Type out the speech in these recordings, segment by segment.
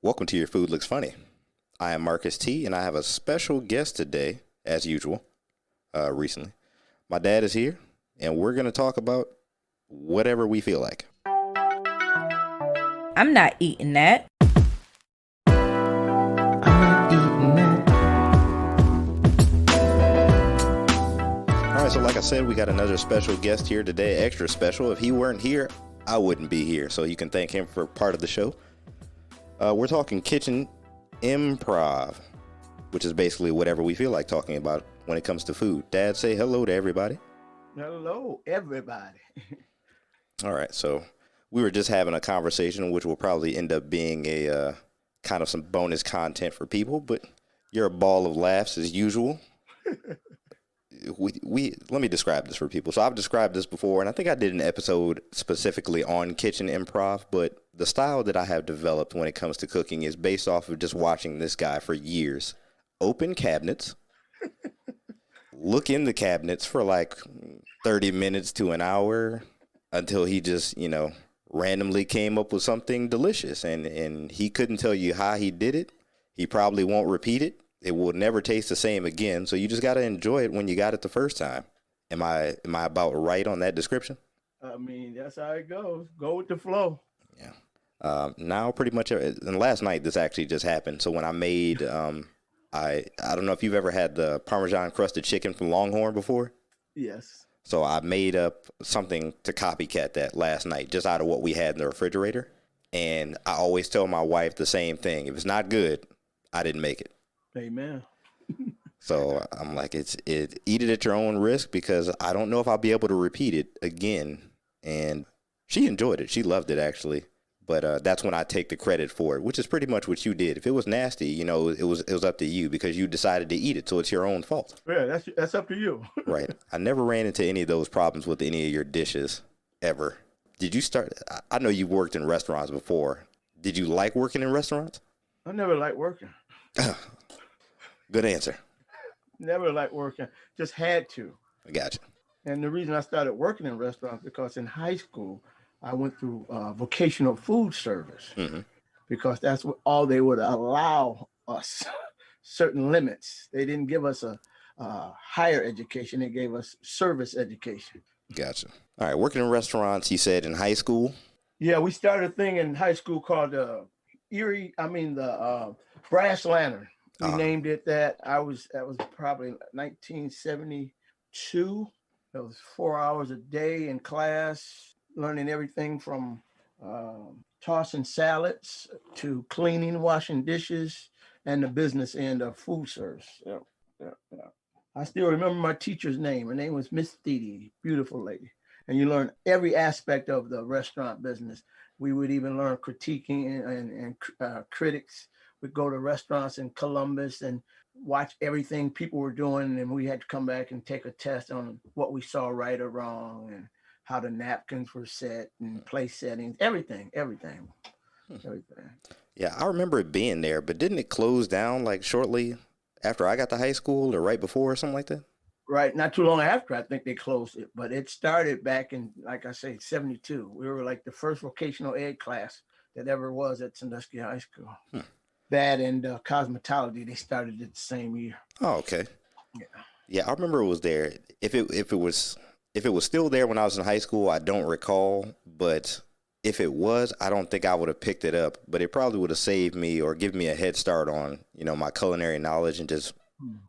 Welcome to Your Food Looks Funny. I am Marcus T, and I have a special guest today, as usual, recently. My dad is here, and we're going to talk about whatever we feel like. I'm not eating that. All right, so like I said, we got another special guest here today, extra special. If he weren't here, I wouldn't be here, so you can thank him for part of the show. We're talking kitchen improv, which is basically whatever we feel like talking about when it comes to food. Dad, say hello to everybody. Hello, everybody. All right, so we were just having a conversation, which will probably end up being a kind of some bonus content for people, but you're a ball of laughs as usual. We let me describe this for people. So I've described this before, and I think I did an episode specifically on kitchen improv, but the style that I have developed when it comes to cooking is based off of just watching this guy for years. Open cabinets, look in the cabinets for like 30 minutes to an hour until he just, randomly came up with something delicious. And he couldn't tell you how he did it. He probably won't repeat it. It will never taste the same again. So you just got to enjoy it when you got it the first time. Am I about right on that description? I mean, that's how it goes. Go with the flow. Yeah. Now pretty much, and last night this actually just happened. So when I made, I don't know if you've ever had the Parmesan crusted chicken from Longhorn before. Yes. So I made up something to copycat that last night, just out of what we had in the refrigerator. And I always tell my wife the same thing. If it's not good, I didn't make it. Amen. So I'm like, eat it at your own risk, because I don't know if I'll be able to repeat it again. And she enjoyed it. She loved it, actually. But that's when I take the credit for it, which is pretty much what you did. If it was nasty, it was up to you because you decided to eat it. So it's your own fault. Yeah, that's up to you. Right. I never ran into any of those problems with any of your dishes ever. Did you start? I know you've worked in restaurants before. Did you like working in restaurants? I never liked working. Good answer. Never liked working. Just had to. I got you. And the reason I started working in restaurants because in high school I went through vocational food service because that's what all they would allow us. Certain limits. They didn't give us a higher education. They gave us service education. Gotcha. All right. Working in restaurants, you said in high school? Yeah, we started a thing in high school called the Brass Lantern. We named it that. That was probably 1972. It was 4 hours a day in class, learning everything from tossing salads to cleaning, washing dishes, and the business end of food service. Yeah. I still remember my teacher's name. Her name was Miss Thede, beautiful lady. And you learn every aspect of the restaurant business. We would even learn critiquing and critics. We'd go to restaurants in Columbus and watch everything people were doing. And we had to come back and take a test on what we saw right or wrong and how the napkins were set and place settings, everything. Yeah, I remember it being there, but didn't it close down like shortly after I got to high school or right before or something like that? Right. Not too long after, I think they closed it, but it started back in, like I say, 72. We were like the first vocational ed class that ever was at Sandusky High School. That and cosmetology, they started it the same year. Oh, okay. Yeah. Yeah, I remember it was there. If it was still there when I was in high school, I don't recall. But if it was, I don't think I would have picked it up. But it probably would have saved me or given me a head start on, my culinary knowledge and just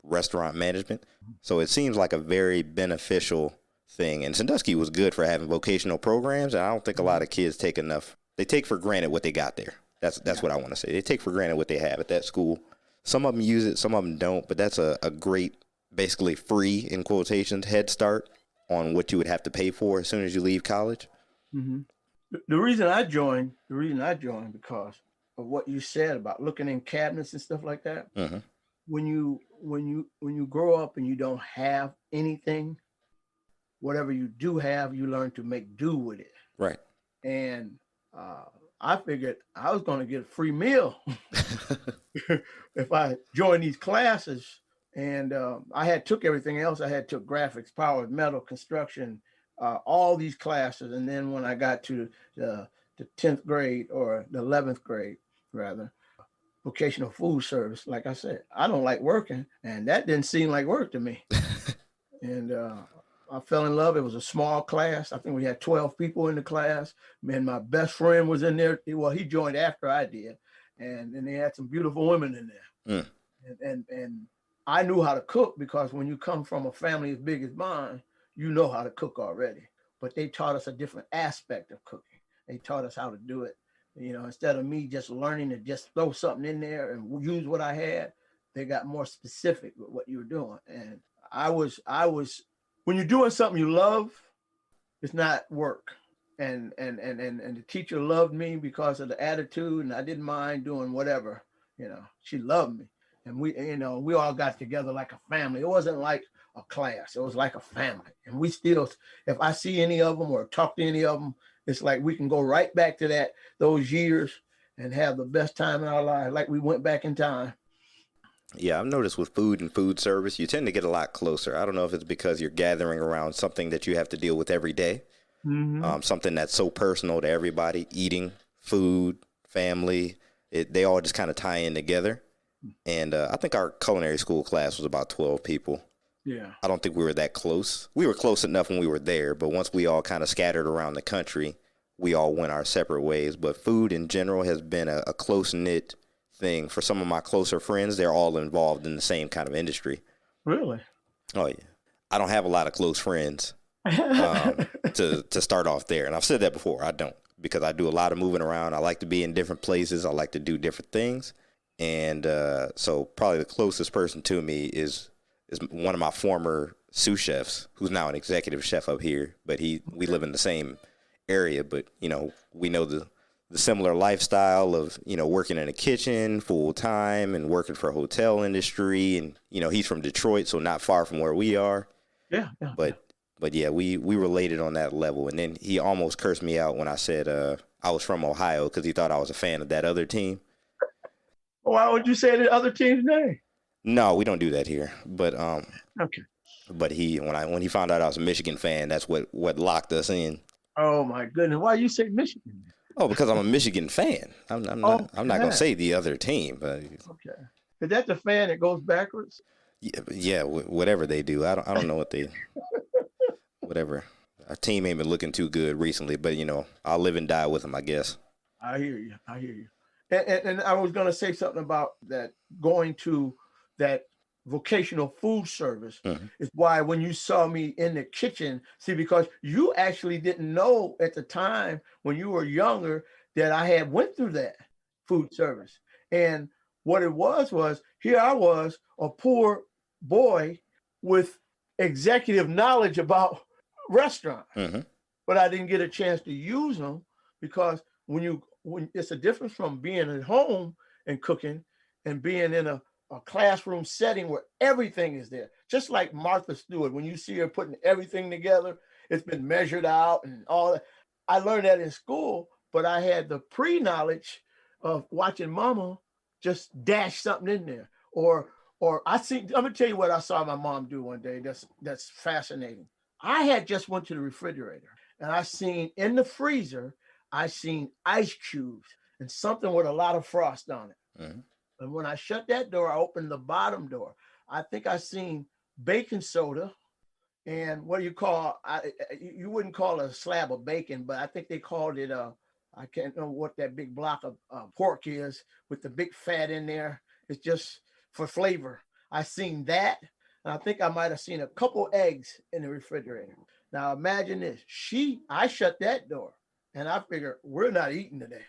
restaurant management. So it seems like a very beneficial thing. And Sandusky was good for having vocational programs. And I don't think a lot of kids they take for granted what they got there. That's what I want to say. They take for granted what they have at that school. Some of them use it, some of them don't, but that's a great, basically free, in quotations, head start on what you would have to pay for as soon as you leave college. Mm-hmm. The reason I joined because of what you said about looking in cabinets and stuff like that. Mm-hmm. When you grow up and you don't have anything, whatever you do have, you learn to make do with it. Right. And I figured I was going to get a free meal if I joined these classes. And I had took everything else. I had took graphics, power, metal, construction, all these classes. And then when I got to the 10th grade or the 11th grade, rather, vocational food service. Like I said, I don't like working, and that didn't seem like work to me. And I fell in love. It was a small class. I think we had 12 people in the class. And my best friend was in there. Well, he joined after I did. And then they had some beautiful women in there. Mm. And I knew how to cook because when you come from a family as big as mine, you know how to cook already. But they taught us a different aspect of cooking. They taught us how to do it. You know, instead of me just learning to just throw something in there and use what I had, they got more specific with what you were doing. And I was when you're doing something you love, it's not work. And the teacher loved me because of the attitude, and I didn't mind doing whatever. You know, she loved me, and we all got together like a family. It wasn't like a class; it was like a family. And we still, if I see any of them or talk to any of them, it's like we can go right back to those years and have the best time in our lives, like we went back in time. Yeah, I've noticed with food and food service, you tend to get a lot closer. I don't know if it's because you're gathering around something that you have to deal with every day, Mm-hmm. something that's so personal to everybody, eating, food, family. They all just kind of tie in together. And I think our culinary school class was about 12 people. Yeah. I don't think we were that close. We were close enough when we were there, but once we all kind of scattered around the country, we all went our separate ways. But food in general has been a close knit thing. For some of my closer friends, they're all involved in the same kind of industry. Really? Oh yeah, I don't have a lot of close friends to start off there, and I've said that before. I don't, because I do a lot of moving around. I like to be in different places. I like to do different things, and so probably the closest person to me is one of my former sous chefs, who's now an executive chef up here. But we live in the same area, but we know the similar lifestyle of working in a kitchen full time and working for a hotel industry, and he's from Detroit, so not far from where we are. Yeah, yeah. But yeah, we related on that level. And then he almost cursed me out when I said I was from Ohio, because he thought I was a fan of that other team. Why would you say the other team's name? No, we don't do that here. But Okay. but when he found out I was a Michigan fan, that's what locked us in. Oh my goodness! Why you say Michigan? Oh, because I'm a Michigan fan. I'm not gonna say the other team, but Okay. Is that the fan that goes backwards? yeah, whatever they do, I don't know whatever. Our team ain't been looking too good recently, but I'll live and die with them, I guess. I hear you. I hear you. And I was going to say something about that, going to that vocational food service Mm-hmm. is why when you saw me in the kitchen, see, because you actually didn't know at the time when you were younger that I had went through that food service. And what it was here I was, a poor boy with executive knowledge about restaurants, Mm-hmm. but I didn't get a chance to use them because when it's a difference from being at home and cooking and being in a classroom setting where everything is there. Just like Martha Stewart, when you see her putting everything together, it's been measured out and all that. I learned that in school, but I had the pre-knowledge of watching mama just dash something in there. Or I'm gonna tell you what I saw my mom do one day that's fascinating. I had just went to the refrigerator and I seen in the freezer, I seen ice cubes and something with a lot of frost on it. Mm-hmm. And when I shut that door, I opened the bottom door. I think I seen baking soda and what do you call? You wouldn't call it a slab of bacon, but I think they called it I can't know what that big block of pork is with the big fat in there. It's just for flavor. I seen that, and I think I might have seen a couple eggs in the refrigerator. Now imagine this: I shut that door, and I figure we're not eating today.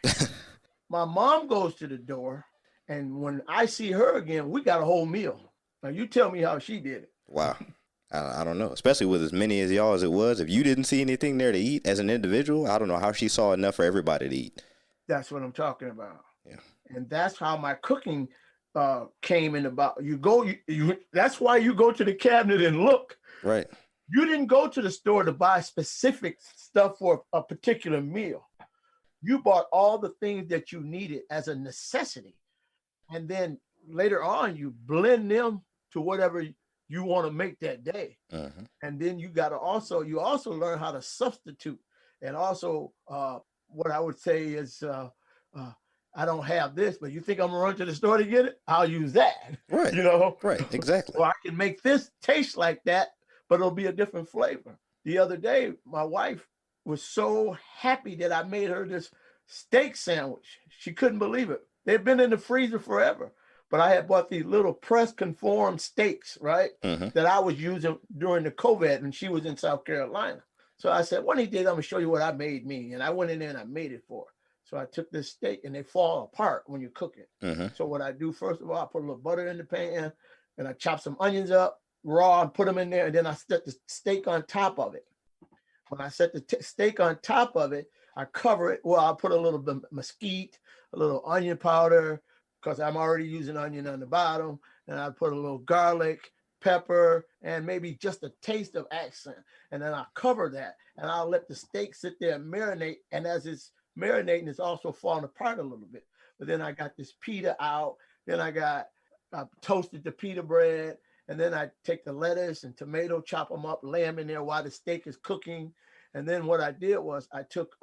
My mom goes to the door, and when I see her again, we got a whole meal. Now you tell me how she did it. Wow. I don't know, especially with as many as y'all as it was. If you didn't see anything there to eat as an individual, I don't know how she saw enough for everybody to eat. That's what I'm talking about. Yeah. And that's how my cooking came in about. That's why you go to the cabinet and look. Right. You didn't go to the store to buy specific stuff for a particular meal. You bought all the things that you needed as a necessity. And then later on, you blend them to whatever you want to make that day. Mm-hmm. And then you also learn how to substitute. And also what I would say is I don't have this, but you think I'm gonna run to the store to get it? I'll use that. Right. You know, Right. Exactly. or I can make this taste like that, but it'll be a different flavor. The other day, my wife was so happy that I made her this steak sandwich. She couldn't believe it. They've been in the freezer forever, but I had bought these little press conformed steaks, right, that I was using during the COVID, and she was in South Carolina. So I said, one of these days, I'm gonna show you what I made me. And I went in there and I made it for her. So I took this steak, and they fall apart when you cook it. So what I do, first of all, I put a little butter in the pan, and I chop some onions up raw and put them in there, and then I set the steak on top of it. When I set the steak on top of it, I cover it. Well, I put a little bit of mesquite, a little onion powder, because I'm already using onion on the bottom, and I put a little garlic, pepper, and maybe just a taste of accent. And then I cover that, and I'll let the steak sit there and marinate. And as it's marinating, it's also falling apart a little bit. But then I got this pita out. Then I toasted the pita bread. And then I take the lettuce and tomato, chop them up, lay them in there while the steak is cooking. And then what I did was I took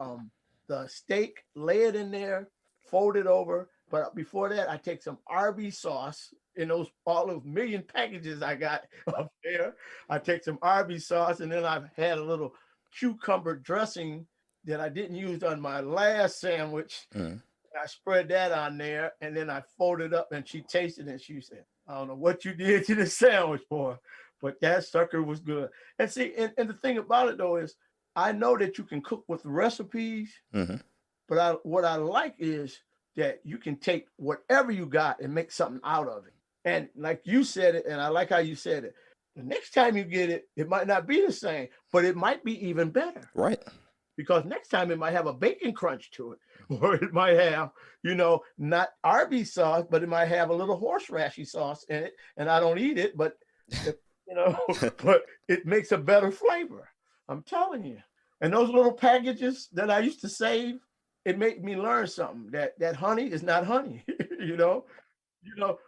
the steak, lay it in there, fold it over. But before that, I take some Arby's sauce in all those million packages I got up there. I take some Arby's sauce, and then I've had a little cucumber dressing that I didn't use on my last sandwich. I spread that on there, and then I folded up, and she tasted it, and she said, I don't know what you did to the sandwich, boy, but that sucker was good. And see, and the thing about it, though, is I know that you can cook with recipes, but what I like is that you can take whatever you got and make something out of it. And like you said it, and I like how you said it, the next time you get it, it might not be the same, but it might be even better. Right. Because next time it might have a bacon crunch to it, or it might have, not Arby's sauce, but it might have a little horseradish sauce in it. And I don't eat it, but but it makes a better flavor. I'm telling you. And those little packages that I used to save, it made me learn something that honey is not honey,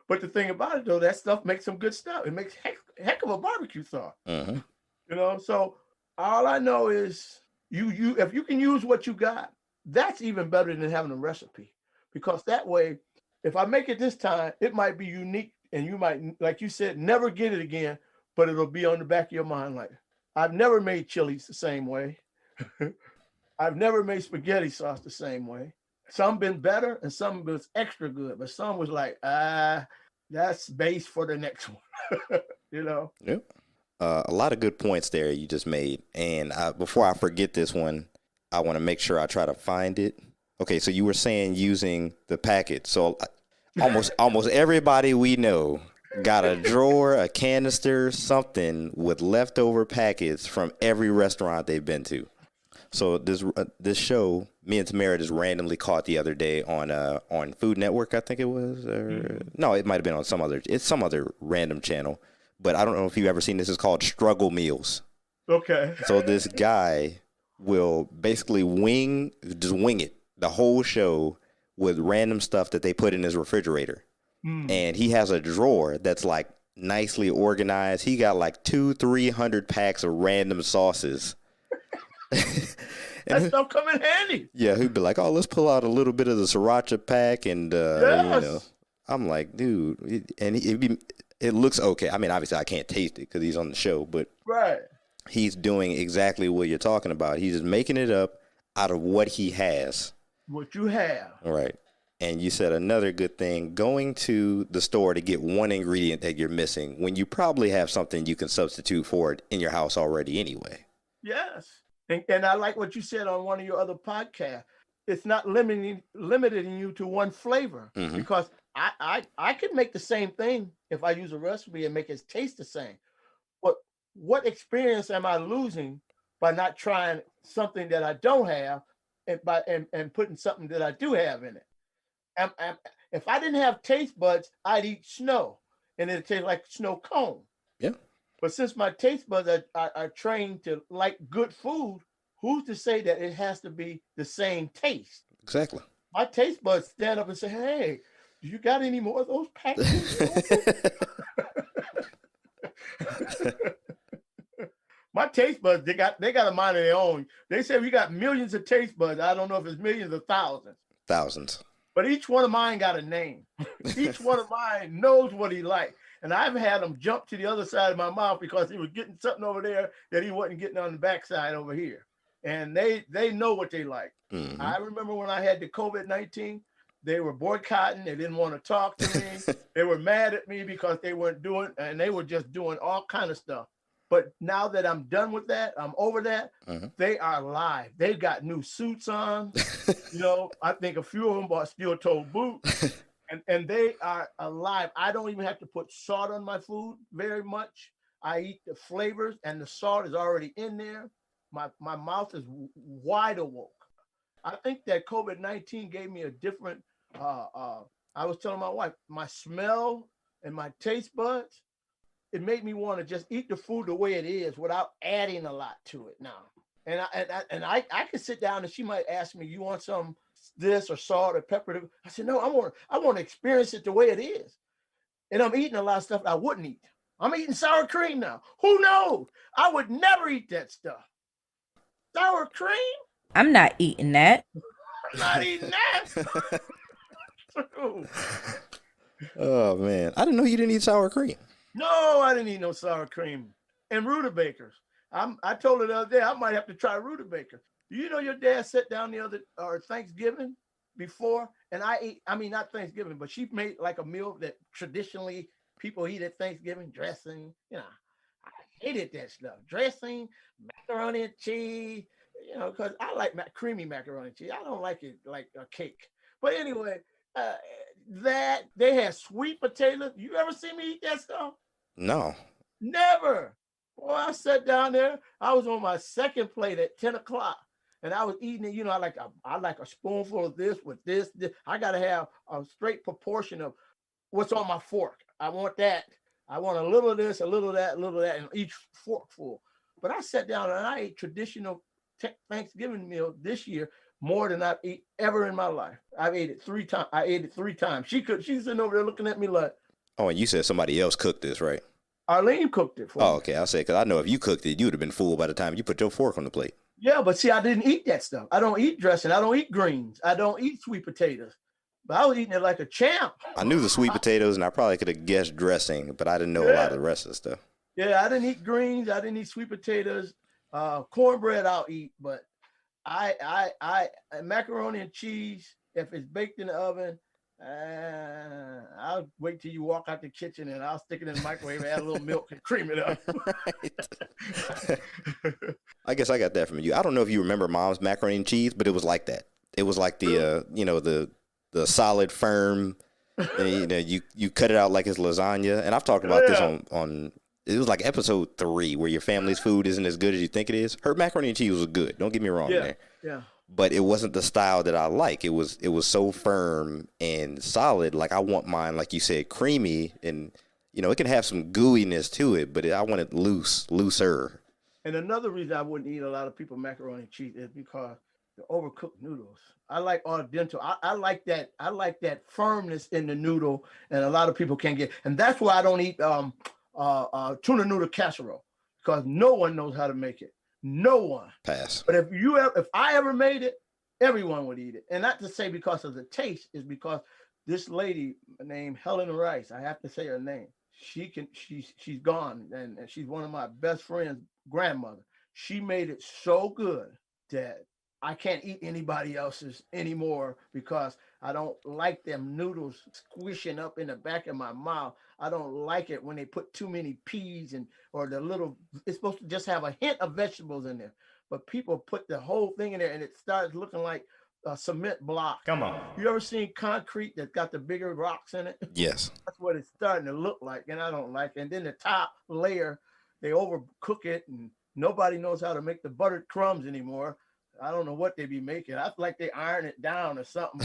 But the thing about it, though, that stuff makes some good stuff. It makes heck of a barbecue sauce. So all I know is. You if you can use what you got, that's even better than having a recipe, because that way, if I make it this time, it might be unique, and you might, like you said, never get it again, but it'll be on the back of your mind. Like, I've never made chilies the same way. I've never made spaghetti sauce the same way. Some been better and some was extra good, but some was like, that's base for the next one. Yep. A lot of good points there you just made. And before I forget this one, I want to make sure I try to find it. Okay, so you were saying using the packet. So almost everybody we know got a drawer, a canister, something with leftover packets from every restaurant they've been to. So this show, me and Tamara just randomly caught the other day on Food Network, I think it was. No, it might have been on some other random channel. But I don't know if you've ever seen this. It's called Struggle Meals. Okay. So this guy will basically wing it the whole show with random stuff that they put in his refrigerator. And he has a drawer that's like nicely organized. He got like 200-300 packs of random sauces. That stuff come in handy. Yeah, he'd be like, oh, let's pull out a little bit of the sriracha pack. And, I'm like, dude. It looks okay. I mean, obviously, I can't taste it because he's on the show, but he's doing exactly what you're talking about. He's just making it up out of what he has. What you have. Right. And you said another good thing, going to the store to get one ingredient that you're missing when you probably have something you can substitute for it in your house already anyway. Yes. And I like what you said on one of your other podcasts. It's not limiting you to one flavor, because I can make the same thing if I use a recipe and make it taste the same. But what experience am I losing by not trying something that I don't have and putting something that I do have in it? If I didn't have taste buds, I'd eat snow, and it'd taste like snow cone. Yeah. But since my taste buds are trained to like good food, who's to say that it has to be the same taste? Exactly. My taste buds stand up and say, hey, do you got any more of those packages? My taste buds, they got a mind of their own. They say we got millions of taste buds. I don't know if it's millions or thousands. Thousands. But each one of mine got a name. Each one of mine knows what he likes. And I've had him jump to the other side of my mouth because he was getting something over there that he wasn't getting on the backside over here. And they know what they like. Mm-hmm. I remember when I had the COVID-19, they were boycotting. They didn't want to talk to me. They were mad at me because they weren't doing, and they were just doing all kind of stuff. But now that I'm done with that, I'm over that. Mm-hmm. They are live. They got new suits on. I think a few of them bought steel-toe boots, and they are alive. I don't even have to put salt on my food very much. I eat the flavors, and the salt is already in there. My mouth is wide awoke. I think that COVID-19 gave me a different. I was telling my wife, my smell and my taste buds, it made me want to just eat the food the way it is without adding a lot to it now. And I can sit down and she might ask me, "You want some this or salt or pepper?" I said, "No, I want to experience it the way it is." And I'm eating a lot of stuff I wouldn't eat. I'm eating sour cream now. Who knows? I would never eat that stuff. Sour cream? I'm not eating that. I'm not eating that. Oh man, I didn't know you didn't eat sour cream. No, I didn't eat no sour cream and rutabagas. I told her the other day I might have to try rutabaga. You know, your dad sat down the other Thanksgiving before, and I mean not Thanksgiving, but she made like a meal that traditionally people eat at Thanksgiving, dressing. I hated that stuff. Dressing, macaroni and cheese. Because I like creamy macaroni and cheese. I don't like it like a cake. But anyway, that they had sweet potatoes. You ever see me eat that stuff? No. Never. Well, I sat down there. I was on my second plate at 10 o'clock. And I was eating it. I like a spoonful of this with this. I got to have a straight proportion of what's on my fork. I want that. I want a little of this, a little of that, a little of that, and each forkful. But I sat down and I ate traditional Thanksgiving meal this year more than I've eaten ever in my life. I've ate it 3 times. I ate it 3 times. She's sitting over there looking at me like. Oh, and you said somebody else cooked this, right? Arlene cooked it for me. Oh, okay. I'll say, because I know if you cooked it, you would have been full by the time you put your fork on the plate. Yeah, but see, I didn't eat that stuff. I don't eat dressing. I don't eat greens. I don't eat sweet potatoes. But I was eating it like a champ. I knew the sweet potatoes, and I probably could have guessed dressing, but I didn't know a lot of the rest of the stuff. Yeah, I didn't eat greens. I didn't eat sweet potatoes. Cornbread I'll eat, but I macaroni and cheese, if it's baked in the oven, I'll wait till you walk out the kitchen and I'll stick it in the microwave, add a little milk and cream it up. I guess I got that from you. I don't know if you remember Mom's macaroni and cheese, but it was like that. It was like the the solid, firm. And, you cut it out like it's lasagna. And I've talked about this on it was like episode 3 where your family's food isn't as good as you think it is. Her macaroni and cheese was good. Don't get me wrong there. Yeah. But it wasn't the style that I like. It was so firm and solid. Like I want mine, like you said, creamy, and it can have some gooiness to it, but I want it looser. And another reason I wouldn't eat a lot of people macaroni and cheese is because the overcooked noodles. I like al dente. I like that. I like that firmness in the noodle, and a lot of people can't get. And that's why I don't eat tuna noodle casserole, because no one knows how to make it. No one. Pass. But if I ever made it, everyone would eat it. And not to say because of the taste, is because this lady named Helen Rice, I have to say her name. She's gone, and she's one of my best friends' grandmother. She made it so good that I can't eat anybody else's anymore because I don't like them noodles squishing up in the back of my mouth. I don't like it when they put too many peas or the little, it's supposed to just have a hint of vegetables in there. But people put the whole thing in there and it starts looking like a cement block. Come on. You ever seen concrete that's got the bigger rocks in it? Yes. That's what it's starting to look like, and I don't like it. And then the top layer, they overcook it, and nobody knows how to make the buttered crumbs anymore. I don't know what they be making. I feel like they iron it down or something,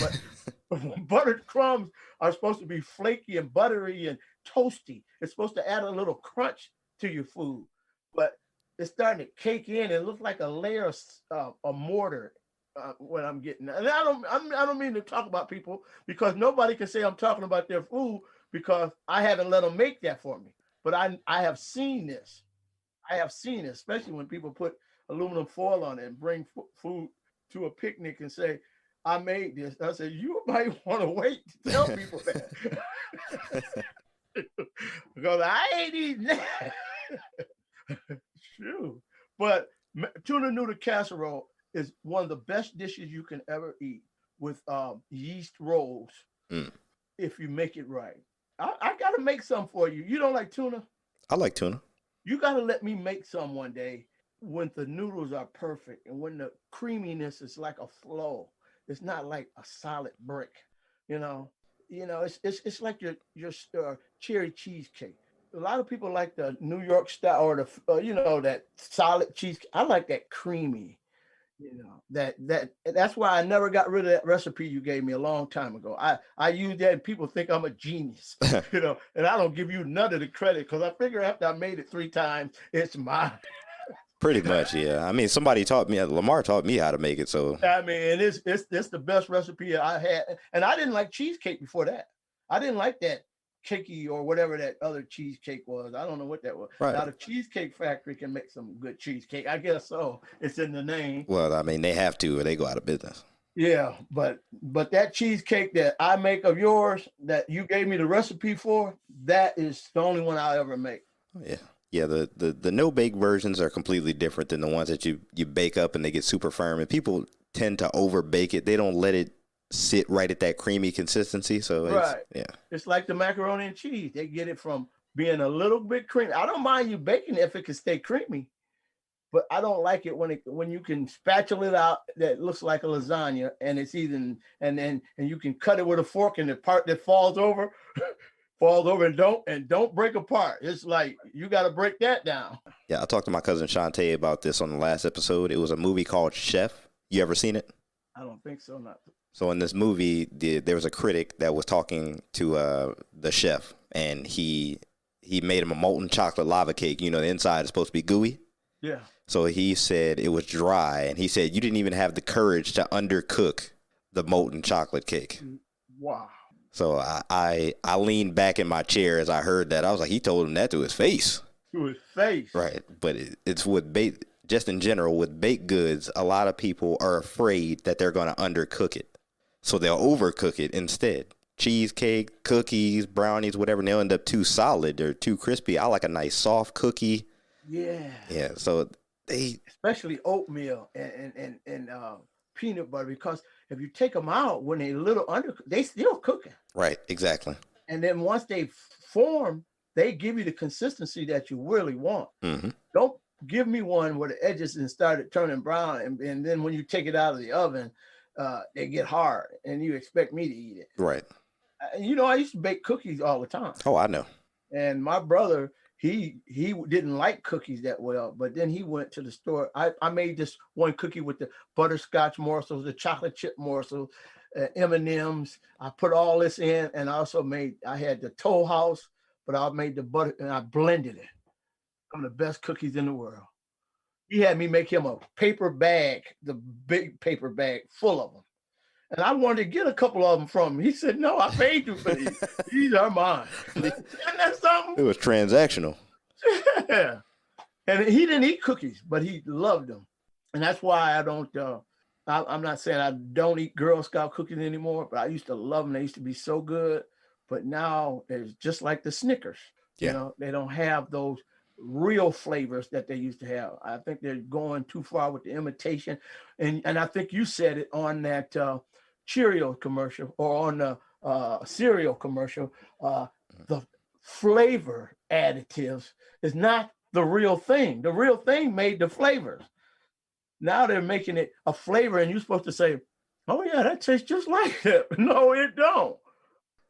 but buttered crumbs are supposed to be flaky and buttery and toasty. It's supposed to add a little crunch to your food, but it's starting to cake in. It looks like a layer of a mortar. What I'm getting, and I don't mean to talk about people because nobody can say I'm talking about their food because I haven't let them make that for me. But I have seen this. I have seen it, especially when people put aluminum foil on it and bring food to a picnic and say, I made this. I said, you might want to wait to tell people that. Because I ain't eating that. Shoot. But tuna noodle casserole is one of the best dishes you can ever eat with yeast rolls Mm. if you make it right. I got to make some for you. You don't like tuna? I like tuna. You got to let me make some one day when the noodles are perfect and when the creaminess is like a flow. It's not like a solid brick, you know. It's like your cherry cheesecake. A lot of people like the New York style or the that solid cheesecake. I like that creamy. That's why I never got rid of that recipe you gave me a long time ago. I use that and people think I'm a genius, and I don't give you none of the credit because I figure after I made it 3 times, it's mine. Pretty much, yeah. I mean, somebody taught me. Lamar taught me how to make it. So I mean, it's the best recipe I had, and I didn't like cheesecake before that. I didn't like that cakey or whatever that other cheesecake was. I don't know what that was. right. Now the Cheesecake Factory can make some good cheesecake. I guess so. It's in the name. Well, I mean, they have to, or they go out of business. Yeah, but that cheesecake that I make of yours that you gave me the recipe for, that is the only one I'll ever make. Yeah. Yeah, the no bake versions are completely different than the ones that you bake up and they get super firm. And people tend to over bake it. They don't let it sit right at that creamy consistency. So it's like the macaroni and cheese. They get it from being a little bit creamy. I don't mind you baking it if it can stay creamy, but I don't like it when you can spatula it out that looks like a lasagna and it's even and you can cut it with a fork and the part that falls over and don't break apart. It's like you got to break that down. Yeah, I talked to my cousin Shantae about this on the last episode. It was a movie called Chef. You ever seen it? I don't think so. Not. So in this movie, there was a critic that was talking to the chef, and he made him a molten chocolate lava cake. The inside is supposed to be gooey. Yeah. So he said it was dry, and he said you didn't even have the courage to undercook the molten chocolate cake. Wow. So I leaned back in my chair as I heard that. I was like, he told him that to his face. To his face. Right. But it's with just in general, with baked goods, a lot of people are afraid that they're going to undercook it. So they'll overcook it instead. Cheesecake, cookies, brownies, whatever, and they'll end up too solid or too crispy. I like a nice soft cookie. Yeah. Yeah. So especially oatmeal and peanut butter, because if you take them out when they little they still cooking. Right, exactly. And then once they form, they give you the consistency that you really want. Mm-hmm. Don't give me one where the edges and started turning brown, and then when you take it out of the oven, they get hard, and you expect me to eat it. Right. I used to bake cookies all the time. Oh, I know. And my brother, he didn't like cookies that well, but then he went to the store. I made this one cookie with the butterscotch morsels, the chocolate chip morsels, M&Ms. I put all this in, and I had the Toll House, but I made the butter and I blended it. Some of the best cookies in the world. He had me make him a paper bag, the big paper bag full of them. And I wanted to get a couple of them from him. He said, no, I paid you for these. These are mine. Isn't that something? It was transactional. Yeah. And he didn't eat cookies, but he loved them. And that's why I don't, I'm not saying I don't eat Girl Scout cookies anymore, but I used to love them. They used to be so good. But now it's just like the Snickers. Yeah. They don't have those real flavors that they used to have. I think they're going too far with the imitation. And I think you said it on that Cheerio commercial or on the cereal commercial. The flavor additives is not the real thing. The real thing made the flavors. Now they're making it a flavor, and you're supposed to say, oh yeah, that tastes just like it. No, it don't.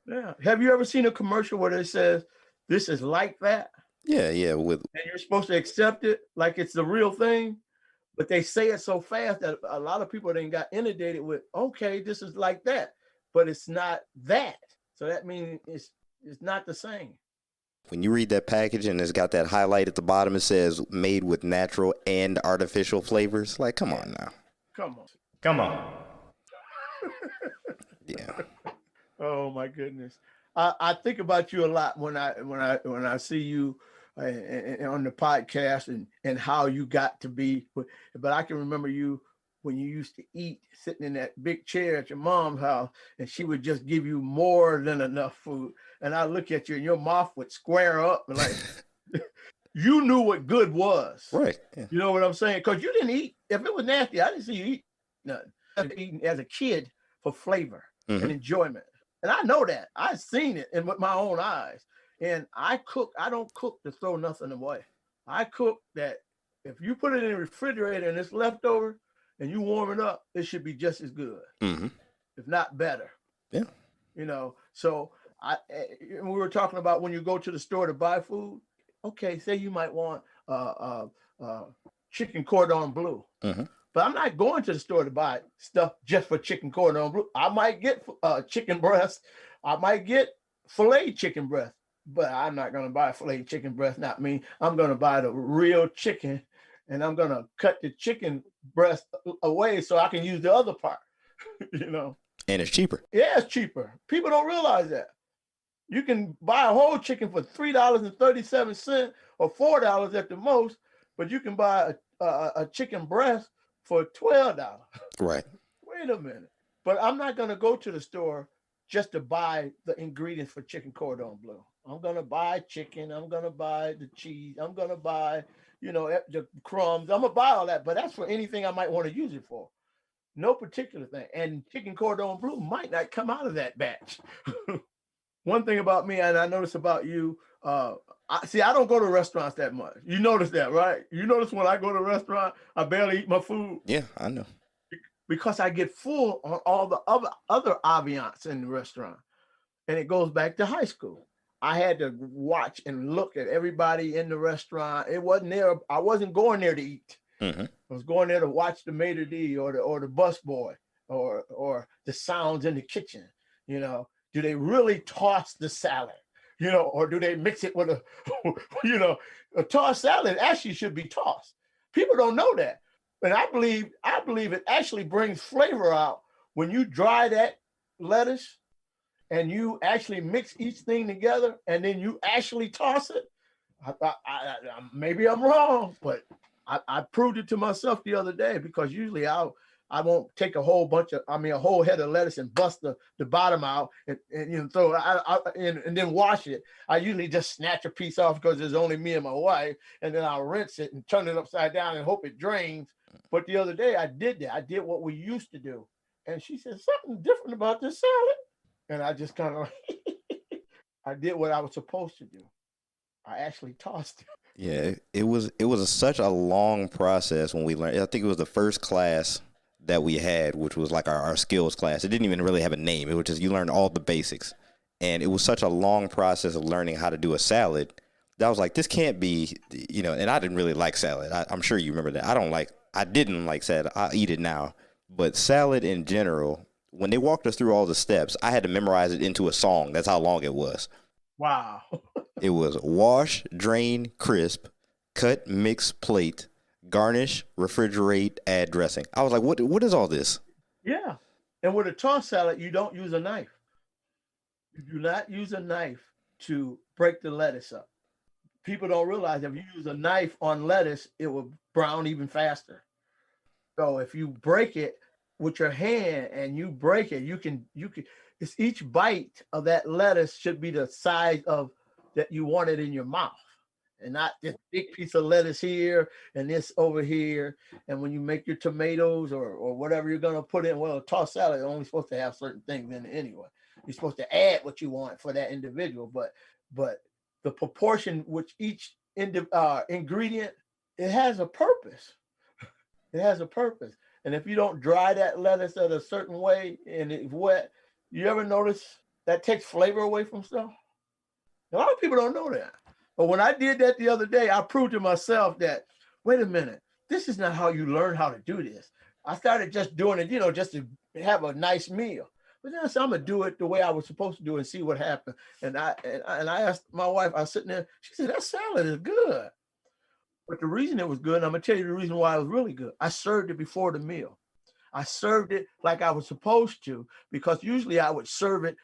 Yeah. Have you ever seen a commercial where it says, this is like that? Yeah. And you're supposed to accept it like it's the real thing, but they say it so fast that a lot of people then got inundated with, okay, this is like that, but it's not that. So that means it's not the same. When you read that package and it's got that highlight at the bottom, it says made with natural and artificial flavors. Like, come on now. Come on. Yeah. Oh my goodness. I think about you a lot when I see you on the podcast and how you got to be. But I can remember you when you used to eat sitting in that big chair at your mom's house, and she would just give you more than enough food. And I look at you and your mouth would square up and like, you knew what good was. Right. Yeah. You know what I'm saying? Because you didn't eat. If it was nasty, I didn't see you eat nothing. I was eating as a kid for flavor and enjoyment. And I know that. I've seen it with my own eyes. And I don't cook to throw nothing away. I cook that if you put it in the refrigerator and it's leftover and you warm it up, it should be just as good, if not better. Yeah. You know, so we were talking about when you go to the store to buy food. Okay, say you might want chicken cordon bleu. But I'm not going to the store to buy stuff just for chicken cordon bleu. I might get chicken breast. I might get filet chicken breast, but I'm not going to buy filet chicken breast. Not me. I'm going to buy the real chicken, and I'm going to cut the chicken breast away so I can use the other part, you know. And it's cheaper. Yeah, it's cheaper. People don't realize that. You can buy a whole chicken for $3.37 or $4 at the most, but you can buy a chicken breast for $12. Right. Wait a minute. But I'm not going to go to the store just to buy the ingredients for chicken cordon bleu. I'm going to buy chicken. I'm going to buy the cheese. I'm going to buy, you know, the crumbs. I'm going to buy all that, but that's for anything I might want to use it for. No particular thing. And chicken cordon bleu might not come out of that batch. One thing about me, and I notice about you, I don't go to restaurants that much. You notice that, right? You notice when I go to a restaurant, I barely eat my food. Yeah, I know. Because I get full on all the other ambiance in the restaurant. And it goes back to high school. I had to watch and look at everybody in the restaurant. It wasn't there. I wasn't going there to eat. I was going there to watch the maitre d' or the bus boy or the sounds in the kitchen. You know, do they really toss the salad? You know, or do they mix it with a tossed salad actually should be tossed. People don't know that. And I believe it actually brings flavor out when you dry that lettuce and you actually mix each thing together and then you actually toss it. Maybe I'm wrong, but I proved it to myself the other day, because usually I won't take a whole head of lettuce and bust the bottom out and you know, throw it and then wash it. I usually just snatch a piece off because there's only me and my wife, and then I'll rinse it and turn it upside down and hope it drains. But the other day I did that. I did what we used to do. And she said, something different about this salad. And I just kind of, I did what I was supposed to do. I actually tossed it. Yeah, it was such a long process when we learned. I think it was the first class that we had, which was like our skills class. It didn't even really have a name. It was just, you learned all the basics. And it was such a long process of learning how to do a salad that I was like, this can't be, you know, and I didn't really like salad. I'm sure you remember that. I didn't like salad. I eat it now. But salad in general, when they walked us through all the steps, I had to memorize it into a song. That's how long it was. Wow. It was wash, drain, crisp, cut, mix, plate, garnish, refrigerate, add dressing. I was like, what is all this? Yeah. And with a tossed salad, you don't use a knife. You do not use a knife to break the lettuce up. People don't realize if you use a knife on lettuce, it will brown even faster. So if you break it with your hand and you break it, you can, it's each bite of that lettuce should be the size of that you want it in your mouth, and not this big piece of lettuce here and this over here. And when you make your tomatoes or whatever you're going to put in, well, a tossed salad is only supposed to have certain things in it anyway. You're supposed to add what you want for that individual, but the proportion which each ingredient, it has a purpose. It has a purpose. And if you don't dry that lettuce at a certain way and it's wet, you ever notice that takes flavor away from stuff? A lot of people don't know that. But when I did that the other day, I proved to myself that, wait a minute, this is not how you learn how to do this. I started just doing it, you know, just to have a nice meal. But then I said, I'm gonna do it the way I was supposed to do it and see what happened. And I asked my wife, I was sitting there, she said, that salad is good. But the reason it was good, and I'm gonna tell you the reason why it was really good. I served it before the meal. I served it like I was supposed to, because usually I would serve it,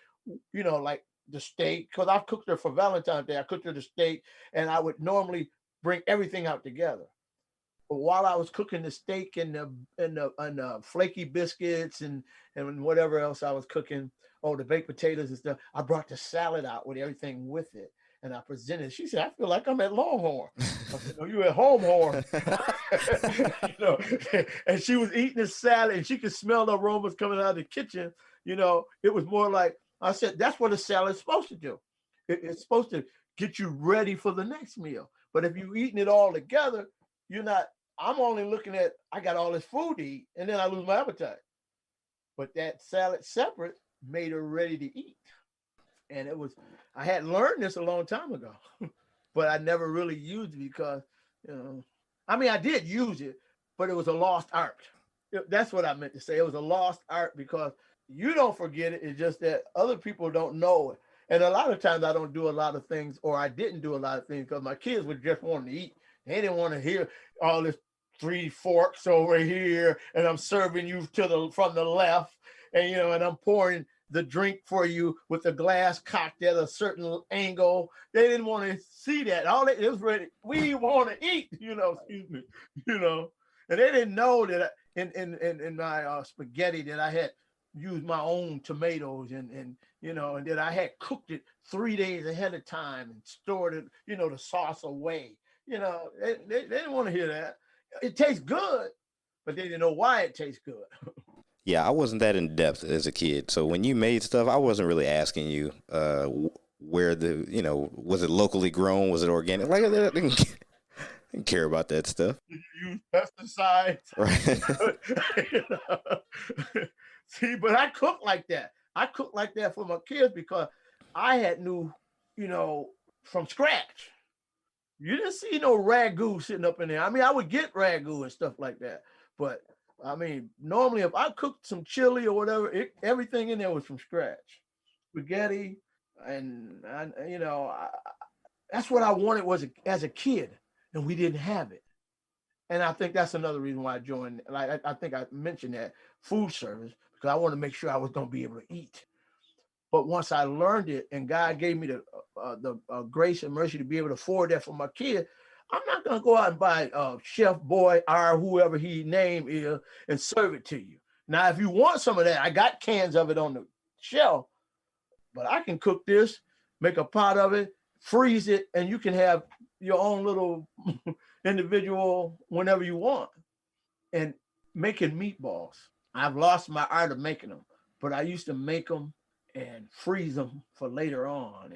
you know, like the steak, because I've cooked her for Valentine's Day. I cooked her the steak, and I would normally bring everything out together. But while I was cooking the steak and the flaky biscuits and whatever else I was cooking, oh, the baked potatoes and stuff, I brought the salad out with everything with it. And I presented. She said, "I feel like I'm at Longhorn." I said, "No, you at Homehorn." And she was eating the salad, and she could smell the aromas coming out of the kitchen. It was more like, I said, that's what a salad's supposed to do. It's supposed to get you ready for the next meal. But if you're eating it all together, you're not. I'm only looking at, I got all this food to eat, and then I lose my appetite. But that salad separate made her ready to eat. And I had learned this a long time ago, but I never really used it because, I did use it, but it was a lost art. That's what I meant to say. It was a lost art because you don't forget it. It's just that other people don't know it. And a lot of times I don't do a lot of things, or I didn't do a lot of things because my kids would just want to eat. They didn't want to hear all this 3 forks over here, and I'm serving you from the left, and I'm pouring the drink for you with the glass cocked at a certain angle. They didn't want to see that. It was ready. We want to eat, excuse me, and they didn't know that in my spaghetti that I had used my own tomatoes and that I had cooked it 3 days ahead of time and stored it, the sauce away. They didn't want to hear that. It tastes good, but they didn't know why it tastes good. Yeah, I wasn't that in depth as a kid. So when you made stuff, I wasn't really asking you where was it locally grown? Was it organic? Like, I didn't care about that stuff. Did you use pesticides? Right. See, but I cook like that. I cook like that for my kids because I had knew, from scratch. You didn't see no ragu sitting up in there. I would get ragu and stuff like that. But normally if I cooked some chili or whatever, everything in there was from scratch. Spaghetti, and that's what I wanted as a kid, and we didn't have it. And I think that's another reason why I joined. Like I think I mentioned that food service because I wanted to make sure I was going to be able to eat. But once I learned it, and God gave me the grace and mercy to be able to afford that for my kid, I'm not going to go out and buy Chef Boy or whoever he name is and serve it to you. Now, if you want some of that, I got cans of it on the shelf, but I can cook this, make a pot of it, freeze it, and you can have your own little individual whenever you want. And making meatballs, I've lost my art of making them, but I used to make them and freeze them for later on.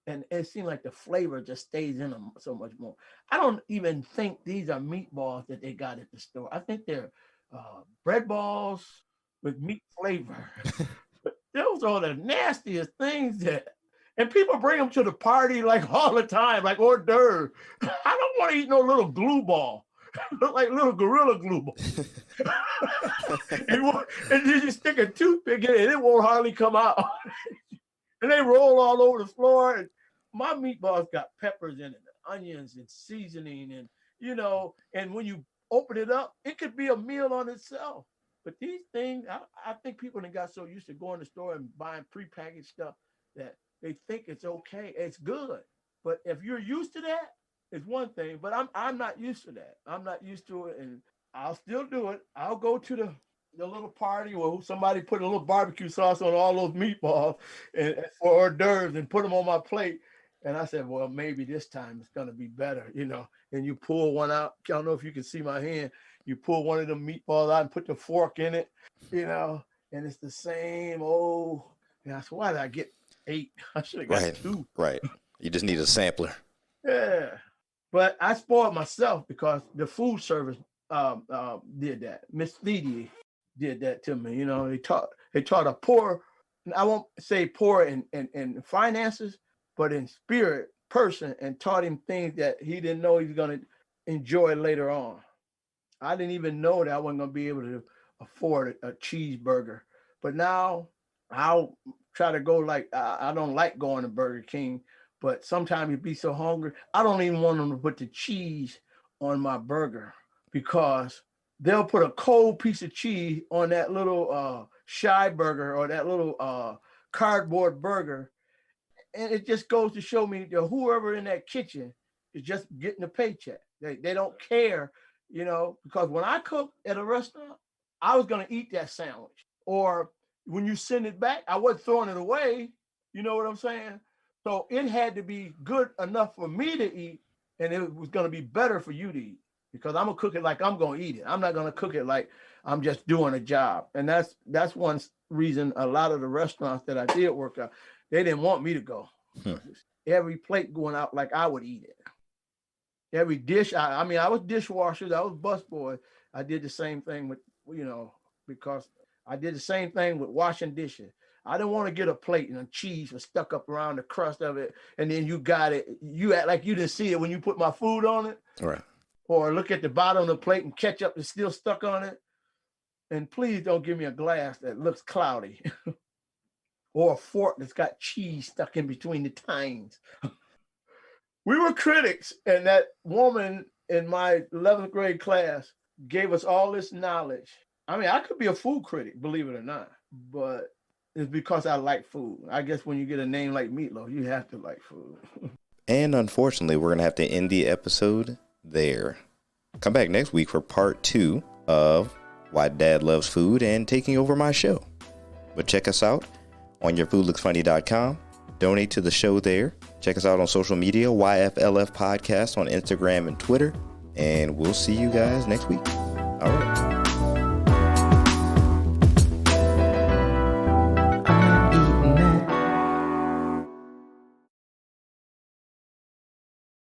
And it seems like the flavor just stays in them so much more. I don't even think these are meatballs that they got at the store. I think they're bread balls with meat flavor. But those are the nastiest things and people bring them to the party like all the time, like hors d'oeuvre. I don't want to eat no little glue ball. Look like little gorilla glue ball. and then you stick a toothpick in it and it won't hardly come out. And they roll all over the floor. And my meatballs got peppers in it, onions and seasoning, and and when you open it up, it could be a meal on itself. But these things, I think people got so used to going to the store and buying prepackaged stuff that they think it's okay. It's good. But if you're used to that, it's one thing. But I'm not used to that. I'm not used to it, and I'll still do it. I'll go to the little party where somebody put a little barbecue sauce on all those meatballs and for hors d'oeuvres and put them on my plate. And I said, well, maybe this time it's going to be better, and you pull one out. I don't know if you can see my hand. You pull one of the meatballs out and put the fork in it, and it's the same. And I said, why did I get 8? I should have got 2. Right. You just need a sampler. Yeah. But I spoiled myself because the food service did that. Miss Thedie did that to me. They taught a poor, I won't say poor in finances, but in spirit person, and taught him things that he didn't know he was going to enjoy later on. I didn't even know that I wasn't going to be able to afford a cheeseburger. But now I'll try to go I don't like going to Burger King, but sometimes you'd be so hungry. I don't even want them to put the cheese on my burger because they'll put a cold piece of cheese on that little shy burger or that little cardboard burger. And it just goes to show me that whoever in that kitchen is just getting a paycheck. They don't care because when I cooked at a restaurant, I was going to eat that sandwich. Or when you send it back, I wasn't throwing it away. You know what I'm saying? So it had to be good enough for me to eat, and it was going to be better for you to eat, because I'm going to cook it like I'm going to eat it. I'm not going to cook it like I'm just doing a job. And that's one reason a lot of the restaurants that I did work at, they didn't want me to go. Every plate going out like I would eat it. Every dish, I mean, I was dishwasher, I was busboy. I did the same thing with, because I did the same thing with washing dishes. I didn't want to get a plate and the cheese was stuck up around the crust of it, and then you got it. You act like you didn't see it when you put my food on it. Right. Or look at the bottom of the plate and ketchup is still stuck on it. And please don't give me a glass that looks cloudy. Or a fork that's got cheese stuck in between the tines. We were critics, and that woman in my 11th grade class gave us all this knowledge. I mean, I could be a food critic, believe it or not, but it's because I like food. I guess when you get a name like Meatloaf, you have to like food. And unfortunately, we're going to have to end the episode there. Come back next week for part 2 of Why Dad Loves Food and taking over my show. But check us out on yourfoodlooksfunny.com. Donate to the show there. Check us out on social media, YFLF Podcast on Instagram and Twitter. And we'll see you guys next week. All right.